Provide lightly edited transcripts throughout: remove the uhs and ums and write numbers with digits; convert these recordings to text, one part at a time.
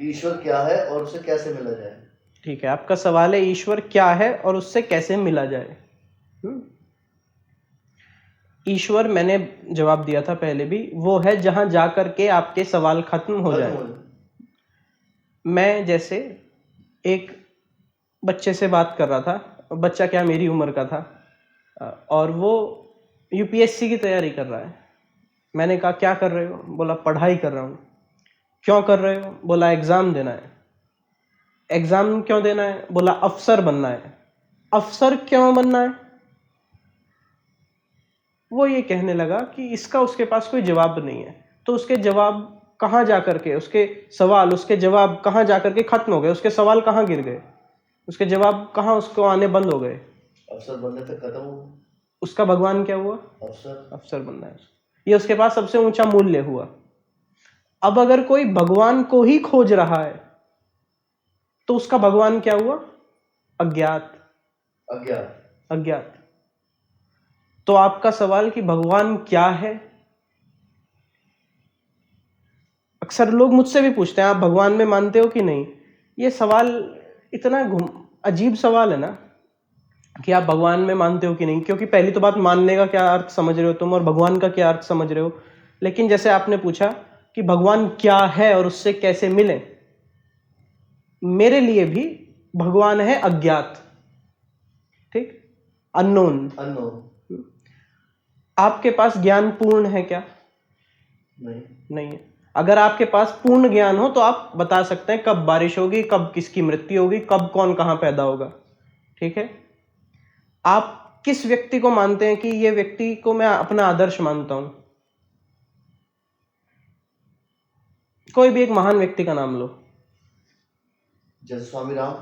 ईश्वर क्या है और उसे कैसे मिला जाए। ठीक है, आपका सवाल है ईश्वर क्या है और उससे कैसे मिला जाए। ईश्वर, मैंने जवाब दिया था पहले भी, वो है जहां जाकर के आपके सवाल खत्म हो जाए। मैं जैसे एक बच्चे से बात कर रहा था, बच्चा क्या मेरी उम्र का था, और वो यूपीएससी की तैयारी कर रहा है। मैंने कहा क्या कर रहे हो? बोला पढ़ाई कर रहा हूँ। क्यों कर रहे हो? बोला एग्जाम देना है। एग्जाम क्यों देना है? बोला अफसर बनना है। अफसर क्यों बनना है? वो ये कहने लगा कि इसका उसके पास कोई जवाब नहीं है। तो उसके जवाब कहाँ जाकर के, उसके जवाब कहाँ जाकर के खत्म हो गए, उसके सवाल कहाँ गिर गए, उसके जवाब कहाँ उसको आने बंद हो गए। अफसर बनने तक खत्म हो। उसका भगवान क्या हुआ? अफसर बनना है। ये उसके पास सबसे ऊंचा मूल्य हुआ। अब अगर कोई भगवान को ही खोज रहा है तो उसका भगवान क्या हुआ? अज्ञात। अज्ञात। तो आपका सवाल कि भगवान क्या है, अक्सर लोग मुझसे भी पूछते हैं आप भगवान में मानते हो कि नहीं। ये सवाल इतना अजीब सवाल है ना कि आप भगवान में मानते हो कि नहीं, क्योंकि पहली तो बात, मानने का क्या अर्थ समझ रहे हो तुम और भगवान का क्या अर्थ समझ रहे हो। लेकिन जैसे आपने पूछा कि भगवान क्या है और उससे कैसे मिले, मेरे लिए भी भगवान है अज्ञात। ठीक, अननोन। आपके पास ज्ञान पूर्ण है क्या? नहीं है। अगर आपके पास पूर्ण ज्ञान हो तो आप बता सकते हैं कब बारिश होगी, कब किसकी मृत्यु होगी, कब कौन कहां पैदा होगा। ठीक है, आप किस व्यक्ति को मानते हैं कि ये व्यक्ति को मैं अपना आदर्श मानता हूं? कोई भी एक महान व्यक्ति का नाम लो। जैसे स्वामी राम।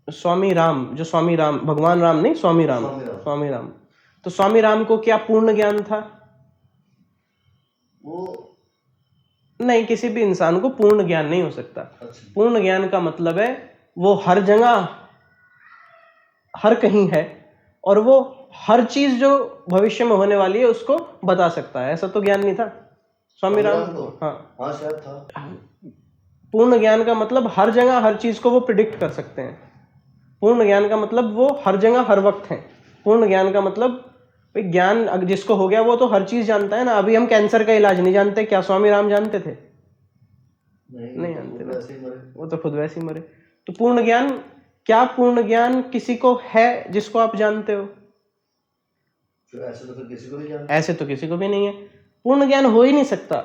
स्वामी राम, जो स्वामी राम, भगवान राम नहीं, स्वामी राम। स्वामी राम। तो स्वामी राम को क्या पूर्ण ज्ञान था? वो नहीं, किसी भी इंसान को पूर्ण ज्ञान नहीं हो सकता। पूर्ण ज्ञान का मतलब है वो हर जगह, हर कहीं है, और वो हर चीज जो भविष्य में होने वाली है उसको बता सकता है। ऐसा तो ज्ञान नहीं था स्वामी राम को। हाँ शायद था। पूर्ण ज्ञान का मतलब हर जगह हर चीज को वो प्रिडिक्ट कर सकते हैं। पूर्ण ज्ञान का मतलब वो हर जगह हर वक्त है। पूर्ण ज्ञान का मतलब ज्ञान जिसको हो गया वो तो हर चीज जानता है ना। अभी हम कैंसर का इलाज नहीं जानते, क्या स्वामी राम जानते थे? नहीं जानते ना, वो तो खुद वैसे ही मरे। तो पूर्ण ज्ञान क्या? पूर्ण ज्ञान किसी को है जिसको आप जानते हो? ऐसे तो किसी को नहीं जानते। ऐसे तो किसी को भी नहीं है। पूर्ण ज्ञान हो ही नहीं सकता।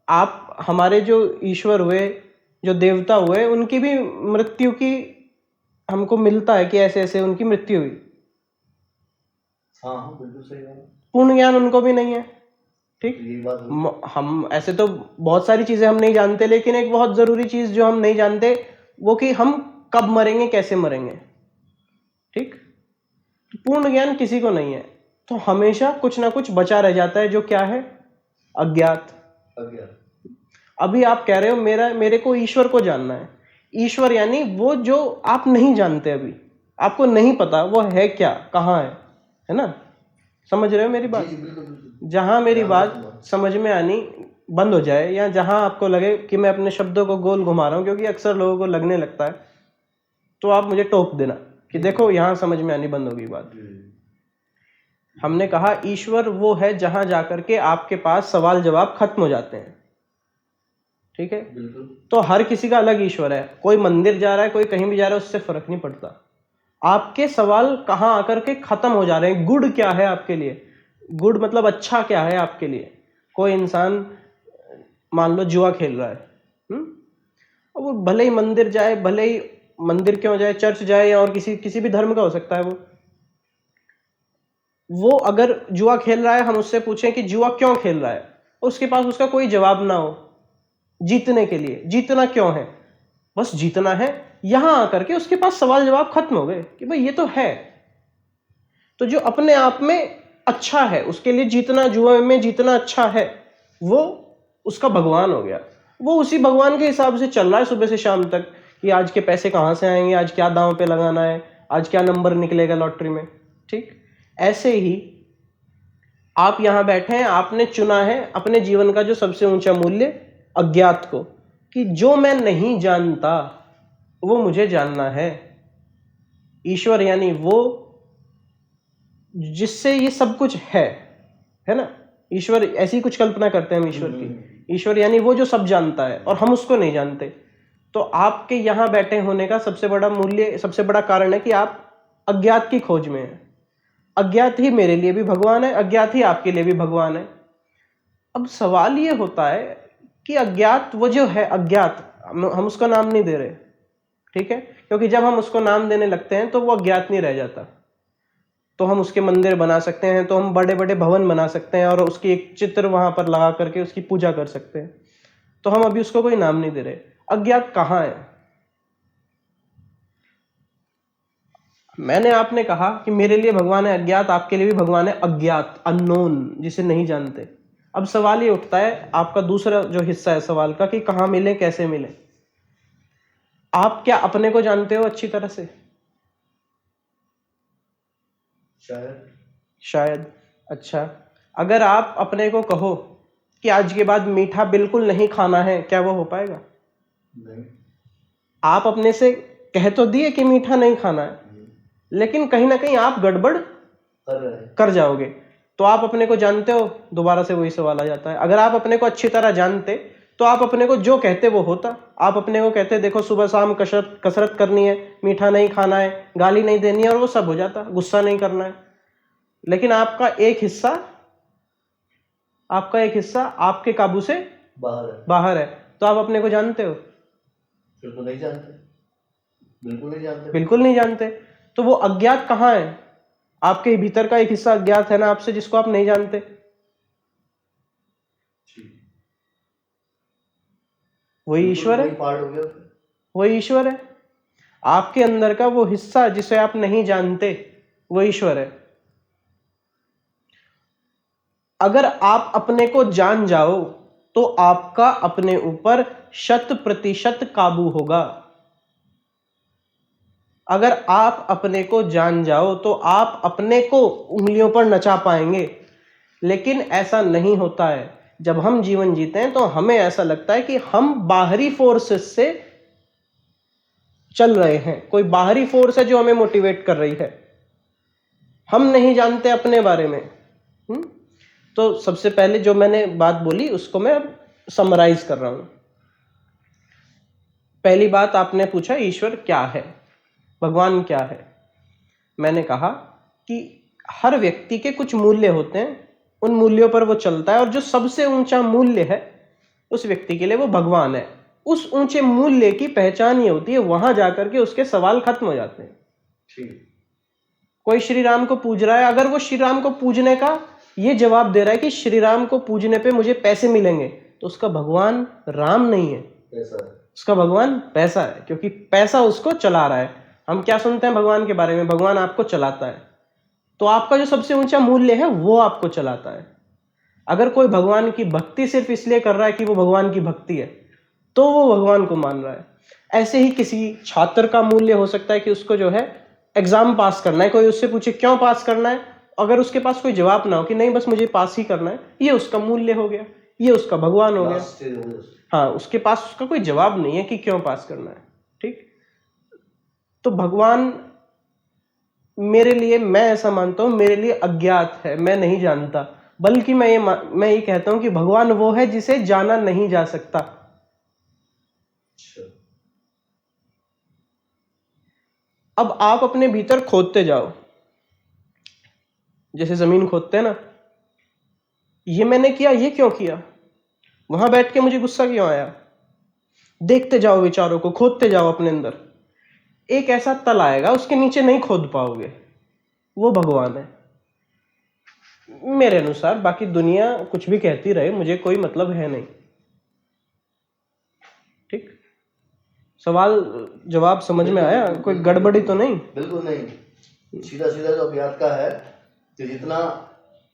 आप हमारे जो ईश्वर हुए, जो देवता हुए, उनकी भी मृत्यु की हमको मिलता है कि ऐसे ऐसे उनकी मृत्यु हुई। हाँ बिल्कुल सही बात। पूर्ण ज्ञान उनको भी नहीं है। ठीक, हम ऐसे तो बहुत सारी चीजें हम नहीं जानते, लेकिन एक बहुत जरूरी चीज जो हम नहीं जानते वो कि हम कब मरेंगे, कैसे मरेंगे। ठीक, पूर्ण ज्ञान किसी को नहीं है, तो हमेशा कुछ ना कुछ बचा रह जाता है, जो क्या है? अज्ञात। अभी आप कह रहे हो मेरे को ईश्वर को जानना है। ईश्वर यानी वो जो आप नहीं जानते, अभी आपको नहीं पता वो है क्या, कहाँ है ना? समझ रहे हो मेरी बात? जहां मेरी बात समझ में आनी बंद हो जाए, या जहां आपको लगे कि मैं अपने शब्दों को गोल घुमा रहा हूं, क्योंकि अक्सर लोगों को लगने लगता है, तो आप मुझे टोक देना कि देखो यहां समझ में आनी बंद होगी बात। हमने कहा ईश्वर वो है जहां जाकर के आपके पास सवाल जवाब खत्म हो जाते हैं। ठीक है, तो हर किसी का अलग ईश्वर है। कोई मंदिर जा रहा है, कोई कहीं भी जा रहा है, उससे फर्क नहीं पड़ता। आपके सवाल कहां आकर के खत्म हो जा रहे हैं। गुड क्या है आपके लिए? गुड मतलब अच्छा क्या है आपके लिए? कोई इंसान मान लो जुआ खेल रहा है, वो भले ही मंदिर जाए, भले ही मंदिर क्यों जाए, चर्च जाए, या और किसी भी धर्म का हो सकता है, वो अगर जुआ खेल रहा है, हम उससे पूछें कि जुआ क्यों खेल रहा है, उसके पास उसका कोई जवाब ना हो। जीतने के लिए। जीतना क्यों है? बस जीतना है। यहां आकर के उसके पास सवाल जवाब खत्म हो गए कि भाई ये तो है। तो जो अपने आप में अच्छा है, उसके लिए जीतना, जुए में जीतना अच्छा है, वो उसका भगवान हो गया। वो उसी भगवान के हिसाब से चल रहा है सुबह से शाम तक, कि आज के पैसे कहां से आएंगे, आज क्या दांव पे लगाना है, आज क्या नंबर निकलेगा लॉटरी में। ठीक, ऐसे ही आप यहां बैठे हैं, आपने चुना है अपने जीवन का जो सबसे ऊंचा मूल्य, अज्ञात को, कि जो मैं नहीं जानता वो मुझे जानना है। ईश्वर यानी वो जिससे ये सब कुछ है ना। ईश्वर ऐसी कुछ कल्पना करते हैं हम ईश्वर की। ईश्वर यानी वो जो सब जानता है और हम उसको नहीं जानते। तो आपके यहाँ बैठे होने का सबसे बड़ा मूल्य, सबसे बड़ा कारण है कि आप अज्ञात की खोज में हैं। अज्ञात ही मेरे लिए भी भगवान है, अज्ञात ही आपके लिए भी भगवान है। अब सवाल ये होता है कि अज्ञात वो जो है अज्ञात, हम उसका नाम नहीं दे रहे, ठीक है, क्योंकि जब हम उसको नाम देने लगते हैं तो वो अज्ञात नहीं रह जाता। तो हम उसके मंदिर बना सकते हैं, तो हम बड़े बड़े भवन बना सकते हैं और उसकी एक चित्र वहां पर लगा करके उसकी पूजा कर सकते हैं। तो हम अभी उसको कोई नाम नहीं दे रहे। अज्ञात कहाँ है? मैंने आपने कहा कि मेरे लिए भगवान है अज्ञात, आपके लिए भी भगवान है अज्ञात, अननोन, जिसे नहीं जानते। अब सवाल ये उठता है आपका दूसरा जो हिस्सा है सवाल का कि कहाँ मिले, कैसे मिले। आप क्या अपने को जानते हो अच्छी तरह से? शायद। अच्छा, अगर आप अपने को कहो कि आज के बाद मीठा बिल्कुल नहीं खाना है, क्या वो हो पाएगा? नहीं। आप अपने से कह तो दिए कि मीठा नहीं खाना है, लेकिन कहीं ना कहीं आप गड़बड़ कर जाओगे। तो आप अपने को जानते हो? दोबारा से वही सवाल आ जाता है। अगर आप अपने को अच्छी तरह जानते तो आप अपने को जो कहते वो होता। आप अपने को कहते देखो सुबह शाम कसरत करनी है, मीठा नहीं खाना है, गाली नहीं देनी है, और वो सब हो जाता। गुस्सा नहीं करना है। लेकिन आपका एक हिस्सा आपके काबू से बाहर है। तो आप अपने को जानते हो? फिर तो नहीं जानते, बिल्कुल नहीं जानते। तो वो अज्ञात कहाँ है? आपके भीतर का एक हिस्सा अज्ञात है ना आपसे, जिसको आप नहीं जानते। वही ईश्वर है। वही ईश्वर है। आपके अंदर का वो हिस्सा जिसे आप नहीं जानते, वो ईश्वर है। अगर आप अपने को जान जाओ तो आपका अपने ऊपर 100% काबू होगा। अगर आप अपने को जान जाओ तो आप अपने को उंगलियों पर नचा पाएंगे। लेकिन ऐसा नहीं होता है। जब हम जीवन जीते हैं तो हमें ऐसा लगता है कि हम बाहरी फोर्सेस से चल रहे हैं। कोई बाहरी फोर्स है जो हमें मोटिवेट कर रही है। हम नहीं जानते अपने बारे में। तो सबसे पहले जो मैंने बात बोली उसको मैं अब समराइज कर रहा हूं। पहली बात आपने पूछा ईश्वर क्या है, भगवान क्या है। मैंने कहा कि हर व्यक्ति के कुछ मूल्य होते हैं, उन मूल्यों पर वो चलता है, और जो सबसे ऊंचा मूल्य है उस व्यक्ति के लिए वो भगवान है। उस ऊंचे मूल्य की पहचान ये होती है, वहां जाकर के उसके सवाल खत्म हो जाते हैं। कोई श्री राम को पूज रहा है, अगर वो श्री राम को पूजने का ये जवाब दे रहा है कि श्री राम को पूजने पे मुझे पैसे मिलेंगे, तो उसका भगवान राम नहीं है, उसका भगवान पैसा है, क्योंकि पैसा उसको चला रहा है। हम क्या सुनते हैं भगवान के बारे में? भगवान आपको चलाता है। तो आपका जो सबसे ऊंचा मूल्य है वो आपको चलाता है। अगर कोई भगवान की भक्ति सिर्फ इसलिए कर रहा है कि वो भगवान की भक्ति है, तो वो भगवान को मान रहा है। ऐसे ही किसी छात्र का मूल्य हो सकता है कि उसको जो है एग्जाम पास करना है। कोई उससे पूछे क्यों पास करना है, अगर उसके पास कोई जवाब ना हो कि नहीं बस मुझे पास ही करना है, ये उसका मूल्य हो गया, ये उसका भगवान हो गया। हाँ, उसके पास उसका कोई जवाब नहीं है कि क्यों पास करना है। ठीक। तो भगवान मेरे लिए, मैं ऐसा मानता हूं, मेरे लिए अज्ञात है, मैं नहीं जानता। बल्कि मैं ये कहता हूं कि भगवान वो है जिसे जाना नहीं जा सकता। अब आप अपने भीतर खोदते जाओ, जैसे जमीन खोदते हैं ना। ये मैंने किया, ये क्यों किया, वहां बैठ के मुझे गुस्सा क्यों आया। देखते जाओ विचारों को, खोदते जाओ अपने अंदर। एक ऐसा तल आएगा, उसके नीचे नहीं खोद पाओगे, वो भगवान है मेरे अनुसार। बाकी दुनिया कुछ भी कहती रहे, मुझे कोई मतलब है नहीं। ठीक। सवाल जवाब समझ में आया? कोई गड़बड़ी तो नहीं? बिल्कुल नहीं, सीधा सीधा जो अज्ञात का है कि जितना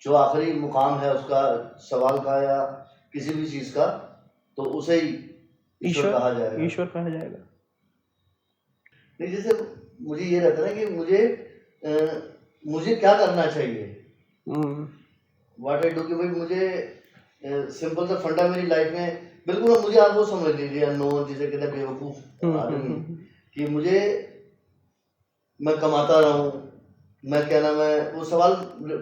जो आखिरी मुकाम है उसका सवाल का या किसी भी चीज का, तो उसे ही ईश्वर कहा जाएगा। ईश्वर कहा जाएगा। नहीं, जैसे मुझे ये रहता है कि मुझे क्या करना चाहिए, व्हाट आई डू, कि भाई मुझे सिंपल सा फंडा मेरी लाइफ में बिल्कुल। अब मुझे आप वो समझ लीजिए अननोन, जिसे कहते हैं बेवकूफ आदमी, कि मुझे, मैं कमाता रहूं, मैं क्या नाम है, वो सवाल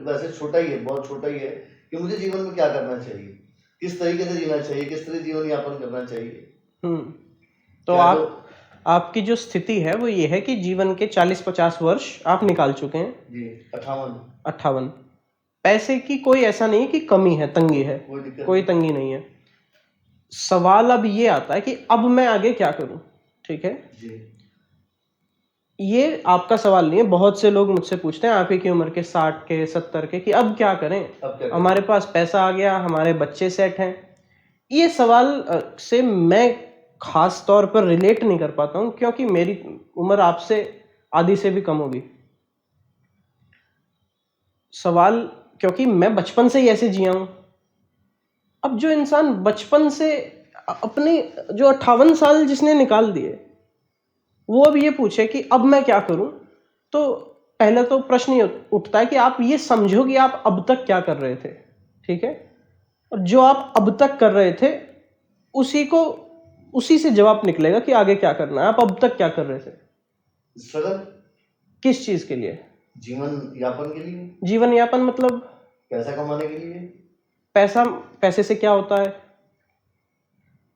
वैसे छोटा ही है, बहुत छोटा ही है, कि मुझे जीवन में क्या करना चाहिए, किस तरीके से जीना चाहिए, किस तरह जीवन यापन करना चाहिए। तो क्या आपकी जो स्थिति है वो ये है कि जीवन के 40-50 वर्ष आप निकाल चुके हैं जी 58 58। पैसे की कोई ऐसा नहीं है कि कमी है, तंगी है, कोई दिक्कत कोई तंगी नहीं है। सवाल अब ये आता है कि अब मैं आगे क्या करूं। ठीक है, जी। ये आपका सवाल नहीं है। बहुत से लोग मुझसे पूछते हैं आप ही की उम्र के 60 के 70 के कि अब क्या करें, अब क्या करें? हमारे पास पैसा आ गया, हमारे बच्चे सेट हैं। ये सवाल से मैं खास तौर पर रिलेट नहीं कर पाता हूं, क्योंकि मेरी उम्र आपसे आधी से भी कम होगी। सवाल, क्योंकि मैं बचपन से ही ऐसे जिया हूं। अब जो इंसान बचपन से अपने जो 58 साल जिसने निकाल दिए, वो अब ये पूछे कि अब मैं क्या करूं, तो पहले तो प्रश्न ये उठता है कि आप ये समझो कि आप अब तक क्या कर रहे थे। ठीक है, और जो आप अब तक कर रहे थे उसी से जवाब निकलेगा कि आगे क्या करना है। आप अब तक क्या कर रहे थे, स्ट्रगल, किस चीज के लिए? जीवन यापन के लिए। जीवन यापन मतलब पैसा कमाने के लिए। पैसे से क्या होता है?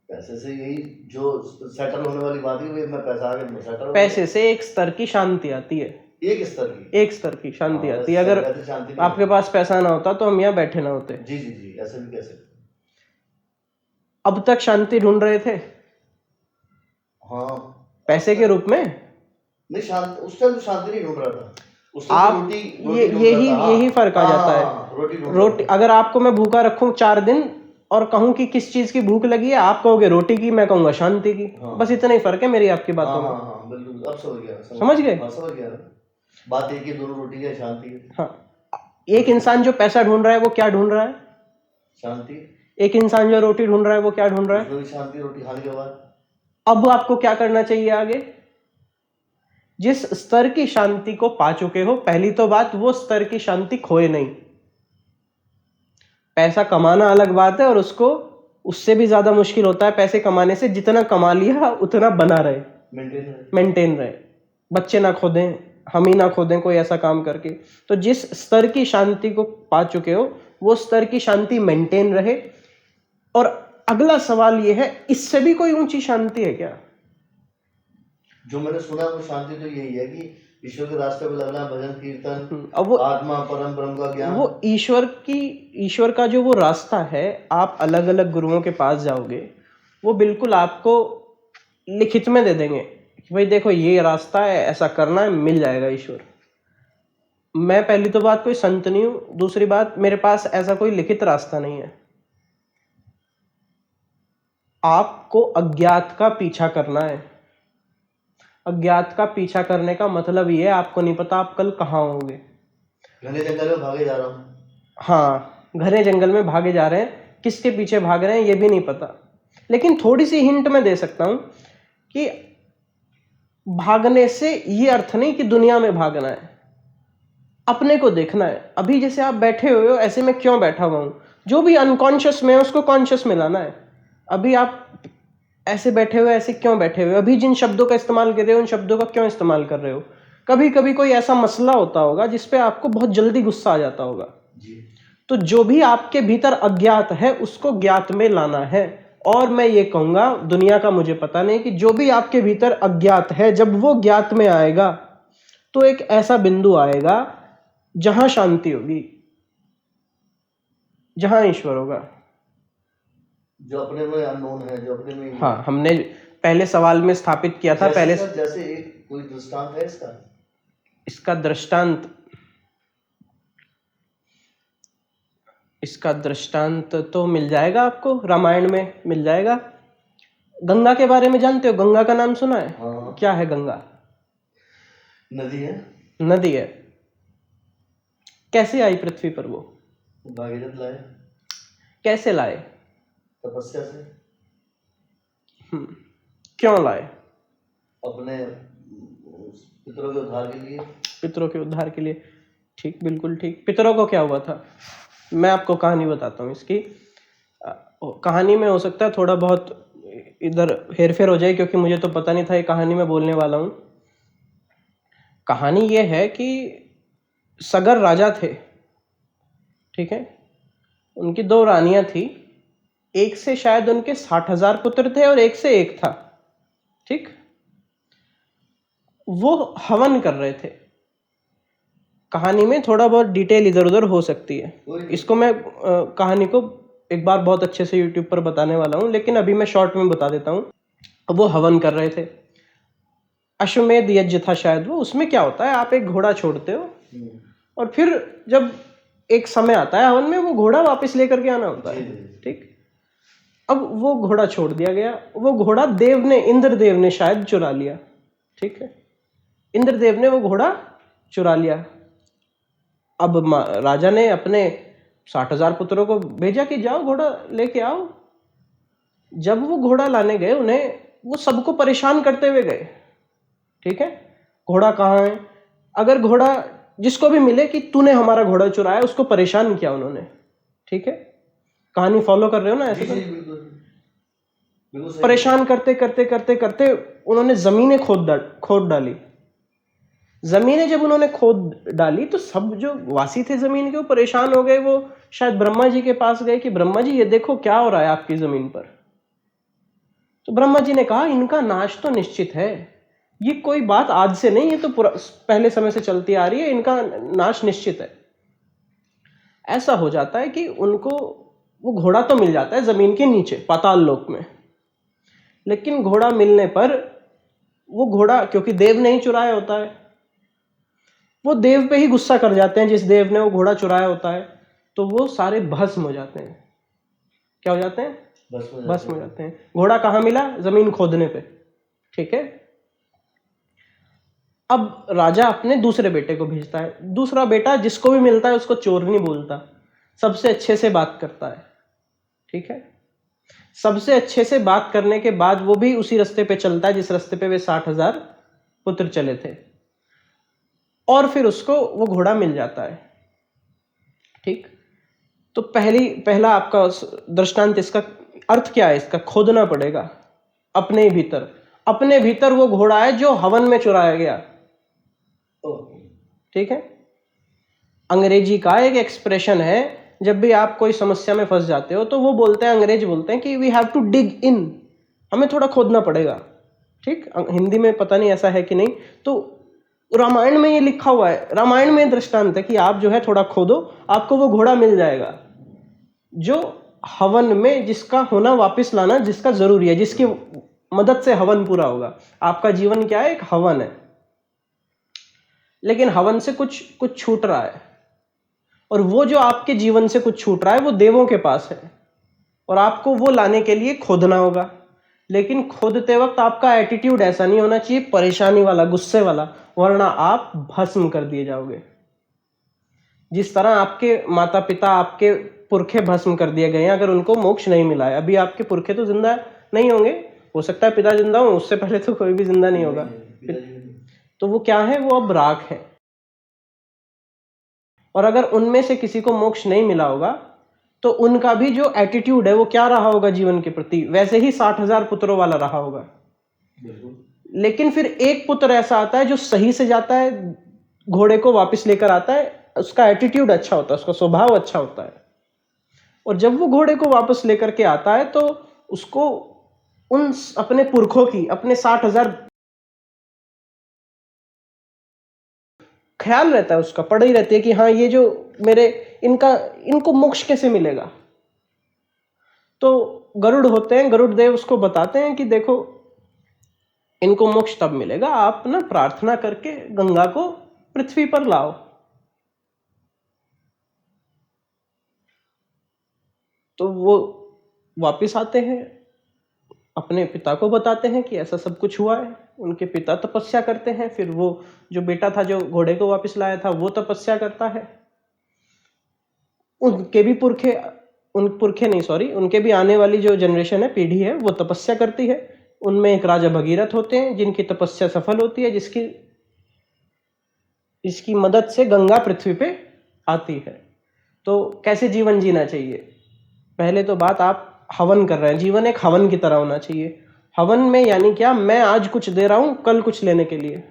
पैसे से यही जो सेटल होने वाली बात है, मैं पैसा आ गया सेटल हो पैसे से एक स्तर की शांति आती है, गया। एक स्तर की शांति हाँ, आती है। अगर वैसे शांति नहीं आपके पास पैसा ना होता तो हम यहाँ बैठे ना होते। जी जी जी, ऐसे भी कैसे। अब तक शांति ढूंढ रहे थे हाँ, पैसे के रूप में। नहीं शांति, उस टाइम तो शांति नहीं ढूंढ रहा था, उस टाइम आप रोटी ये ढूंढ रहा था। यही फर्क आ जाता है। रोटी ढूंढ रोटी, अगर आपको मैं भूखा रखूं 4 दिन और कहूं कि किस चीज की भूख लगी है, आप कहोगे रोटी की, मैं कहूंगा शांति की। बस इतना ही फर्क है मेरी आपकी बातों में। हाँ बिल्कुल, अब समझ गया। समझ गए? समझ गया। बात एक ही, दोनों रोटी है, शांति है। हाँ, एक इंसान जो पैसा ढूंढ रहा है वो क्या ढूंढ रहा है? शांति। एक इंसान जो रोटी ढूंढ रहा है वो क्या ढूंढ रहा है? शांति, रोटी खाने के बाद। अब आपको क्या करना चाहिए आगे? जिस स्तर की शांति को पा चुके हो, पहली तो बात, वो स्तर की शांति खोए नहीं। पैसा कमाना अलग बात है, और उससे भी ज्यादा मुश्किल होता है पैसे कमाने से। जितना कमा लिया उतना बना रहे, मेंटेन रहे, बच्चे ना खो दें, हम ही ना खो दें कोई ऐसा काम करके। तो जिस स्तर की शांति को पा चुके हो, वो स्तर की शांति मेंटेन रहे। और अगला सवाल ये है, इससे भी कोई ऊंची शांति है क्या? जो मैंने सुना वो शांति तो यही है कि ईश्वर के रास्ते पे लगना, भजन कीर्तन, अब वो आत्मा परम ब्रह्म का ज्ञान। वो ईश्वर का जो वो रास्ता है, आप अलग अलग गुरुओं के पास जाओगे, वो बिल्कुल आपको लिखित में दे देंगे कि भाई देखो ये रास्ता है, ऐसा करना है, मिल जाएगा ईश्वर। मैं पहली तो बात कोई संत नहीं हूं, दूसरी बात मेरे पास ऐसा कोई लिखित रास्ता नहीं है। आपको अज्ञात का पीछा करना है। अज्ञात का पीछा करने का मतलब ये है, आपको नहीं पता आप कल कहाँ होंगे। घने जंगल में भागे जा रहा हूँ। हाँ, घने जंगल में भागे जा रहे हैं, किसके पीछे भाग रहे हैं ये भी नहीं पता। लेकिन थोड़ी सी हिंट मैं दे सकता हूं कि भागने से ये अर्थ नहीं कि दुनिया में भागना है, अपने को देखना है। अभी जैसे आप बैठे हुए हो, ऐसे में क्यों बैठा हुआ हूं, जो भी अनकॉन्शियस में है उसको कॉन्शियस में लाना है। अभी आप ऐसे बैठे हुए, ऐसे क्यों बैठे हुए, अभी जिन शब्दों का इस्तेमाल कर रहे हो उन शब्दों का क्यों इस्तेमाल कर रहे हो। कभी कभी कोई ऐसा मसला होता होगा जिसपे आपको बहुत जल्दी गुस्सा आ जाता होगा जी। तो जो भी आपके भीतर अज्ञात है उसको ज्ञात में लाना है। और मैं ये कहूंगा, दुनिया का मुझे पता नहीं, कि जो भी आपके भीतर अज्ञात है, जब वो ज्ञात में आएगा तो एक ऐसा बिंदु आएगा जहां शांति होगी, जहां ईश्वर होगा। जो अपने में अननोन है, जो अपने में। हाँ, हमने पहले सवाल में स्थापित किया था। पहले जैसे एक कोई दृष्टांत है इसका दृष्टांत तो मिल जाएगा आपको, रामायण में मिल जाएगा। गंगा के बारे में जानते हो? गंगा का नाम सुना है? हाँ। क्या है गंगा? नदी है। कैसे आई पृथ्वी पर वो? भागीरथ लाए। कैसे लाए? तपस्या से। क्यों लाए? अपने पितरों के उद्धार के लिए। पितरों के उद्धार के लिए, ठीक, बिल्कुल ठीक। पितरों को क्या हुआ था? मैं आपको कहानी बताता हूँ इसकी। कहानी में हो सकता है थोड़ा बहुत इधर हेर फेर हो जाए, क्योंकि मुझे तो पता नहीं था ये कहानी में बोलने वाला हूँ। कहानी ये है कि सगर राजा थे, ठीक है। उनकी 2 रानियां थी, एक से शायद उनके 60,000 पुत्र थे और एक से एक था, ठीक। वो हवन कर रहे थे। कहानी में थोड़ा बहुत डिटेल इधर उधर हो सकती है, इसको मैं कहानी को एक बार बहुत अच्छे से यूट्यूब पर बताने वाला हूँ, लेकिन अभी मैं शॉर्ट में बता देता हूँ। वो हवन कर रहे थे, अश्वमेध यज्ञ था शायद वो। उसमें क्या होता है, आप एक घोड़ा छोड़ते हो और फिर जब एक समय आता है हवन में, वो घोड़ा वापस लेकर के आना होता है, ठीक। अब वो घोड़ा छोड़ दिया गया। वो घोड़ा देव ने, इंद्रदेव ने शायद चुरा लिया, ठीक है। इंद्रदेव ने वो घोड़ा चुरा लिया। अब राजा ने अपने 60,000 पुत्रों को भेजा कि जाओ घोड़ा लेके आओ। जब वो घोड़ा लाने गए, उन्हें वो सबको परेशान करते हुए गए, ठीक है। घोड़ा कहाँ है? अगर घोड़ा जिसको भी मिले कि तूने हमारा घोड़ा चुराया, उसको परेशान किया उन्होंने, ठीक है। कहानी फॉलो कर रहे हो ना? ऐसे तो परेशान करते करते करते करते उन्होंने जमीनें खोद डाली। जमीनें जब उन्होंने खोद डाली तो सब जो वासी थे जमीन के, वो परेशान हो गए। वो शायद ब्रह्मा जी के पास गए कि ब्रह्मा जी ये देखो क्या हो रहा है आपकी जमीन पर। तो ब्रह्मा जी ने कहा इनका नाश तो निश्चित है, ये कोई बात आज से नहीं, ये तो पहले समय से चलती आ रही है, इनका नाश निश्चित है। ऐसा हो जाता है कि उनको वो घोड़ा तो मिल जाता है जमीन के नीचे पाताल लोक में, लेकिन घोड़ा मिलने पर वो घोड़ा, क्योंकि देव ने ही चुराया होता है, वो देव पे ही गुस्सा कर जाते हैं जिस देव ने वो घोड़ा चुराया होता है। तो वो सारे भस्म हो जाते हैं। क्या हो जाते हैं? भस्म हो जाते हैं। घोड़ा कहाँ मिला? जमीन खोदने पे, ठीक है। अब राजा अपने दूसरे बेटे को भेजता है। दूसरा बेटा जिसको भी मिलता है उसको चोर नहीं बोलता, सबसे अच्छे से बात करता है, ठीक है। सबसे अच्छे से बात करने के बाद वो भी उसी रास्ते पे चलता है जिस रास्ते पे वे 60,000 पुत्र चले थे, और फिर उसको वो घोड़ा मिल जाता है, ठीक। तो पहला आपका दृष्टांत, इसका अर्थ क्या है? इसका खोदना पड़ेगा अपने भीतर। अपने भीतर वो घोड़ा है जो हवन में चुराया गया, ठीक है। अंग्रेजी का एक एक्सप्रेशन है, जब भी आप कोई समस्या में फंस जाते हो तो वो बोलते हैं, अंग्रेज बोलते हैं कि वी हैव टू डिग इन, हमें थोड़ा खोदना पड़ेगा, ठीक। हिंदी में पता नहीं ऐसा है कि नहीं। तो रामायण में ये लिखा हुआ है, रामायण में दृष्टांत है कि आप जो है थोड़ा खोदो, आपको वो घोड़ा मिल जाएगा जो हवन में जिसका होना वापस लाना, जिसका जरूरी है, जिसकी मदद से हवन पूरा होगा। आपका जीवन क्या है? एक हवन है, लेकिन हवन से कुछ छूट रहा है, और वो जो आपके जीवन से कुछ छूट रहा है वो देवों के पास है, और आपको वो लाने के लिए खोदना होगा। लेकिन खोदते वक्त आपका एटीट्यूड ऐसा नहीं होना चाहिए परेशानी वाला, गुस्से वाला, वरना आप भस्म कर दिए जाओगे। जिस तरह आपके माता पिता, आपके पुरखे भस्म कर दिए गए हैं अगर उनको मोक्ष नहीं मिला है। अभी आपके पुरखे तो जिंदा नहीं होंगे, हो सकता है पिता जिंदा हो, उससे पहले तो कोई भी जिंदा नहीं होगा। तो वो क्या है? वो अब राख है। और अगर उनमें से किसी को मोक्ष नहीं मिला होगा तो उनका भी जो एटीट्यूड है वो क्या रहा होगा जीवन के प्रति, वैसे ही 60,000 पुत्रों वाला रहा होगा। लेकिन फिर एक पुत्र ऐसा आता है जो सही से जाता है, घोड़े को वापस लेकर आता है, उसका एटीट्यूड अच्छा होता है, उसका स्वभाव अच्छा होता है, और जब वो घोड़े को वापस लेकर के आता है तो उसको उन अपने पुरखों की, अपने 60,000 ख्याल रहता है, उसका पड़ी रहती है कि हाँ ये जो मेरे इनको मोक्ष कैसे मिलेगा। तो गरुड़ होते हैं, गरुड़ देव उसको बताते हैं कि देखो इनको मोक्ष तब मिलेगा, आप ना प्रार्थना करके गंगा को पृथ्वी पर लाओ। तो वो वापिस आते हैं, अपने पिता को बताते हैं कि ऐसा सब कुछ हुआ है। उनके पिता तपस्या करते हैं, फिर वो जो बेटा था जो घोड़े को वापस लाया था वो तपस्या करता है। उनके भी उनके भी आने वाली जो जनरेशन है, पीढ़ी है, वो तपस्या करती है। उनमें एक राजा भगीरथ होते हैं जिनकी तपस्या सफल होती है, इसकी मदद से गंगा पृथ्वी पे आती है। तो कैसे जीवन जीना चाहिए? पहले तो बात, आप हवन कर रहे हैं। जीवन एक हवन की तरह होना चाहिए। हवन में यानी क्या, मैं आज कुछ दे रहा हूँ कल कुछ लेने के लिए।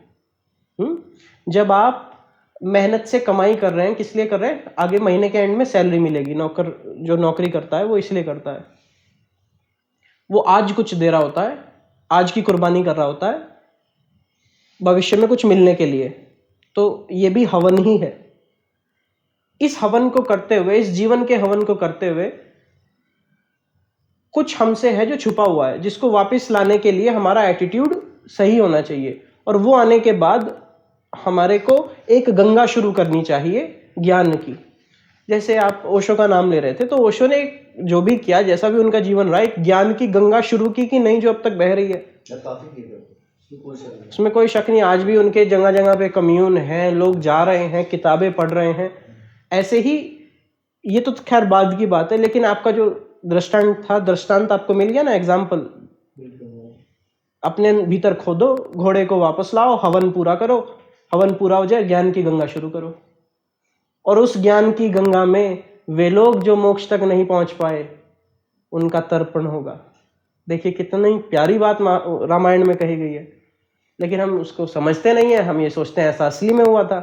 जब आप मेहनत से कमाई कर रहे हैं, किस लिए कर रहे हैं, आगे महीने के एंड में सैलरी मिलेगी। नौकर जो नौकरी करता है वो इसलिए करता है, वो आज कुछ दे रहा होता है, आज की कुर्बानी कर रहा होता है भविष्य में कुछ मिलने के लिए। तो ये भी हवन ही है। इस हवन को करते हुए, इस जीवन के हवन को करते हुए, कुछ हमसे है जो छुपा हुआ है, जिसको वापस लाने के लिए हमारा एटीट्यूड सही होना चाहिए। और वो आने के बाद हमारे को एक गंगा शुरू करनी चाहिए ज्ञान की। जैसे आप ओशो का नाम ले रहे थे, तो ओशो ने जो भी किया, जैसा भी उनका जीवन रहा, एक ज्ञान की गंगा शुरू की कि नहीं, जो अब तक बह रही है। उसमें कोई शक नहीं। आज भी उनके जगह जगह पे कम्यून है, लोग जा रहे हैं, किताबें पढ़ रहे हैं। ऐसे ही, ये तो खैर बाद की बात है, लेकिन आपका जो दृष्टांत आपको मिल गया ना, एग्जाम्पल। अपने भीतर खोदो, घोड़े को वापस लाओ, हवन पूरा करो, हवन पूरा हो जाए, ज्ञान की गंगा शुरू करो। और उस ज्ञान की गंगा में वे लोग जो मोक्ष तक नहीं पहुंच पाए, उनका तर्पण होगा। देखिए कितनी प्यारी बात रामायण में कही गई है, लेकिन हम उसको समझते नहीं है। हम ये सोचते हैं ऐसा असली में हुआ था।